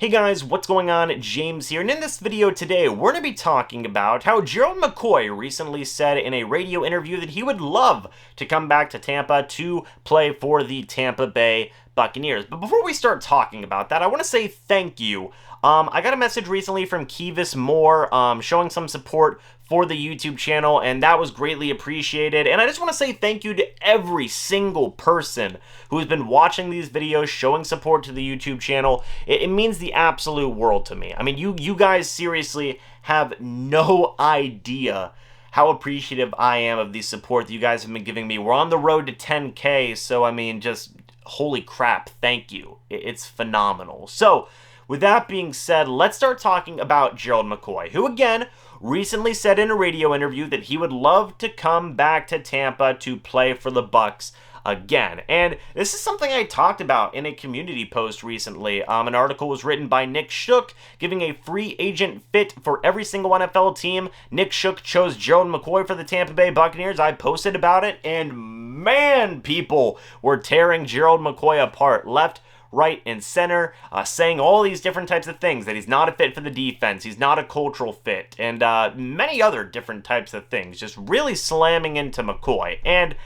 Hey guys, what's going on? James here, and in this video today, we're going to be talking about how Gerald McCoy recently said in a radio interview that he would love to come back to Tampa to play for the Tampa Bay Buccaneers. But before we start talking about that, I want to say thank you. I got a message recently from Kevis Moore showing some support for the YouTube channel, and that was greatly appreciated. And I just want to say thank you to every single person who has been watching these videos, showing support to the YouTube channel. It means the absolute world to me. I mean, you guys seriously have no idea how appreciative I am of the support that you guys have been giving me. We're on the road to 10K, so I mean, just holy crap, thank you. It's phenomenal. So, with that being said, let's start talking about Gerald McCoy, who again recently said in a radio interview that he would love to come back to Tampa to play for the Bucs again. And this is something I talked about in a community post recently. An article was written by Nick Shook giving a free agent fit for every single NFL team. Nick Shook chose Gerald McCoy for the Tampa Bay Buccaneers. I posted about it, and man, people were tearing Gerald McCoy apart left, right, and center, saying all these different types of things, that he's not a fit for the defense, he's not a cultural fit, and many other different types of things, just really slamming into McCoy. And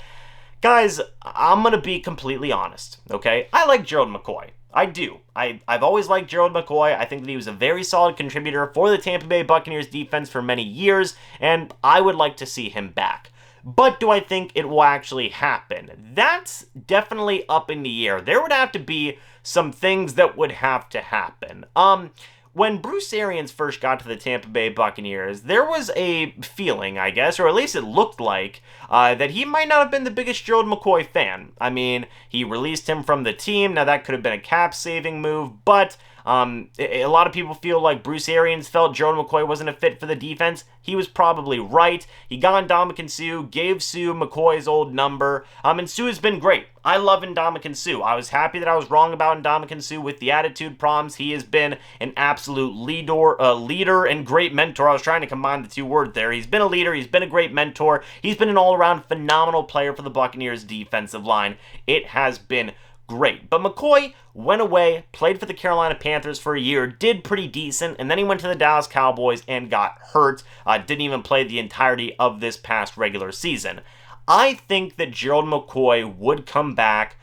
guys, I'm going to be completely honest, okay? I like Gerald McCoy. I do. I've always liked Gerald McCoy. I think that he was a very solid contributor for the Tampa Bay Buccaneers defense for many years, and I would like to see him back. But do I think it will actually happen? That's definitely up in the air. There would have to be some things that would have to happen. When Bruce Arians first got to the Tampa Bay Buccaneers, there was a feeling, I guess, or at least it looked like, that he might not have been the biggest Gerald McCoy fan. I mean, he released him from the team. Now, that could have been a cap-saving move, but a lot of people feel like Bruce Arians felt Gerald McCoy wasn't a fit for the defense. He was probably right. He got Ndamukong Suh, gave Suh McCoy's old number, and Suh has been great. I love Ndamukong Suh. I was happy that I was wrong about Ndamukong Suh with the attitude problems. He has been an absolute leader and great mentor. I was trying to combine the two words there. He's been a leader. He's been a great mentor. He's been an all-around phenomenal player for the Buccaneers defensive line. It has been great. But McCoy went away, played for the Carolina Panthers for a year, did pretty decent, and then he went to the Dallas Cowboys and got hurt. Didn't even play the entirety of this past regular season. I think that Gerald McCoy would come back.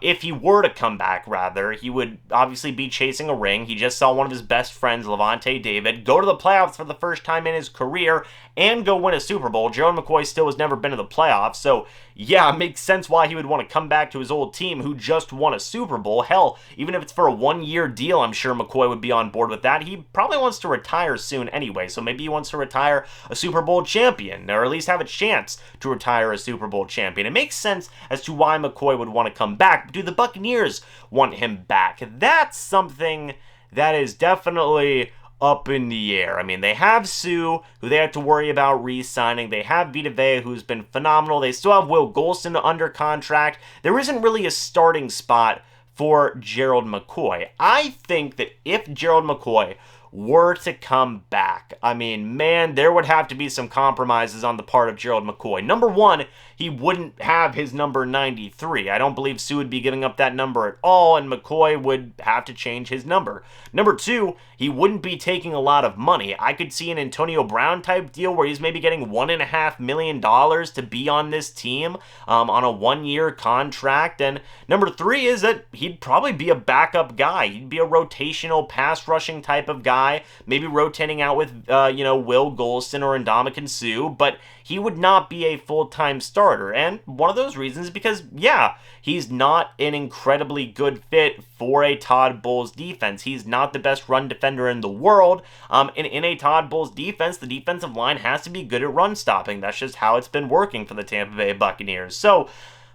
If he were to come back, rather, he would obviously be chasing a ring. He just saw one of his best friends, Levante David, go to the playoffs for the first time in his career and go win a Super Bowl. Gerald McCoy still has never been to the playoffs, so yeah, it makes sense why he would want to come back to his old team who just won a Super Bowl. Hell, even if it's for a one-year deal, I'm sure McCoy would be on board with that. He probably wants to retire soon anyway, so maybe he wants to retire a Super Bowl champion, or at least have a chance to retire a Super Bowl champion. It makes sense as to why McCoy would want to come back. But do the Buccaneers want him back? That's something that is definitely up in the air. I mean, they have Suh, who they have to worry about re-signing. They have Vita Vea, who's been phenomenal. They still have Will Golston under contract. There isn't really a starting spot for Gerald McCoy. I think that if Gerald McCoy were to come back, I mean, man, there would have to be some compromises on the part of Gerald McCoy. Number one, he wouldn't have his number 93. I don't believe Suh would be giving up that number at all, and McCoy would have to change his number. Number two, he wouldn't be taking a lot of money. I could see an Antonio Brown type deal where he's maybe getting $1.5 million to be on this team on a one-year contract. And number three is that he'd probably be a backup guy. He'd be a rotational pass rushing type of guy, maybe rotating out with Will Golston or Ndamukong Suh, but he would not be a full-time starter. And one of those reasons is because, yeah, he's not an incredibly good fit for a Todd Bowles defense. He's not the best run defender in the world. And in a Todd Bowles defense, the defensive line has to be good at run stopping. That's just how it's been working for the Tampa Bay Buccaneers. So,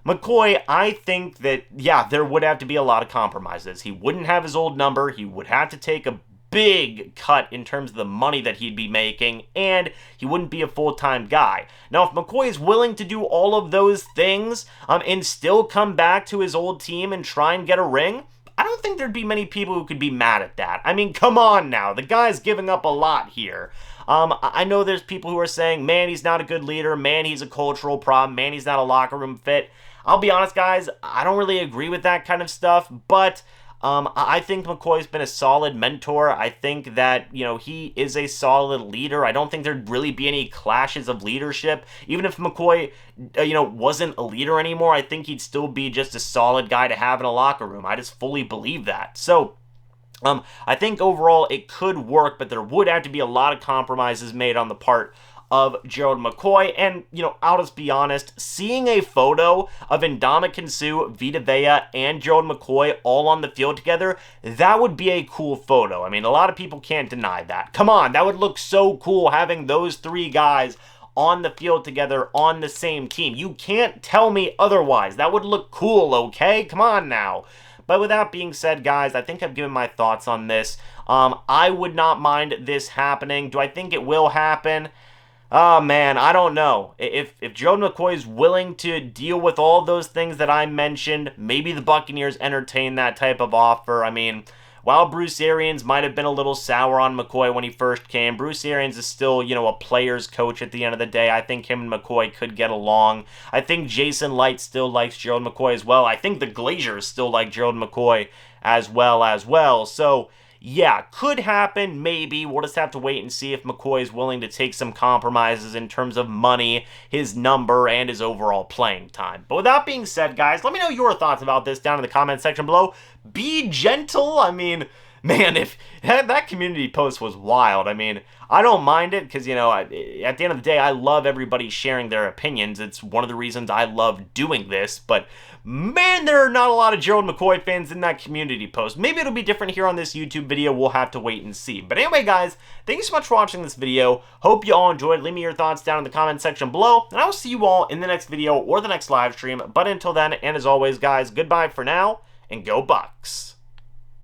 McCoy, I think that, yeah, there would have to be a lot of compromises. He wouldn't have his old number. He would have to take a big cut in terms of the money that he'd be making, and he wouldn't be a full-time guy. Now, if McCoy is willing to do all of those things and still come back to his old team and try and get a ring, I don't think there'd be many people who could be mad at that. I mean, come on now. The guy's giving up a lot here. I know there's people who are saying, man, he's not a good leader. Man, he's a cultural problem. Man, he's not a locker room fit. I'll be honest, guys, I don't really agree with that kind of stuff, but I think McCoy's been a solid mentor. I think that, he is a solid leader. I don't think there'd really be any clashes of leadership. Even if McCoy, wasn't a leader anymore, I think he'd still be just a solid guy to have in a locker room. I just fully believe that. So, I think overall it could work, but there would have to be a lot of compromises made on the part of Gerald McCoy. And, I'll just be honest, seeing a photo of Ndamukong Suh, Vita Vea, and Gerald McCoy all on the field together, that would be a cool photo. I mean, a lot of people can't deny that. Come on, that would look so cool having those three guys on the field together on the same team. You can't tell me otherwise. That would look cool, okay? Come on now. But with that being said, guys, I think I've given my thoughts on this. I would not mind this happening. Do I think it will happen? Oh, man, I don't know. If Gerald McCoy is willing to deal with all those things that I mentioned, maybe the Buccaneers entertain that type of offer. I mean, while Bruce Arians might have been a little sour on McCoy when he first came, Bruce Arians is still, a player's coach at the end of the day. I think him and McCoy could get along. I think Jason Light still likes Gerald McCoy as well. I think the Glazers still like Gerald McCoy as well. So, yeah, could happen, maybe. We'll just have to wait and see if McCoy is willing to take some compromises in terms of money, his number, and his overall playing time. But with that being said, guys, let me know your thoughts about this down in the comment section below. Be gentle. I mean, man, if that community post was wild. I mean, I don't mind it because, at the end of the day, I love everybody sharing their opinions. It's one of the reasons I love doing this. But, man, there are not a lot of Gerald McCoy fans in that community post. Maybe it'll be different here on this YouTube video. We'll have to wait and see. But anyway, guys, thank you so much for watching this video. Hope you all enjoyed. Leave me your thoughts down in the comment section below. And I will see you all in the next video or the next live stream. But until then, and as always, guys, goodbye for now, and go Bucs.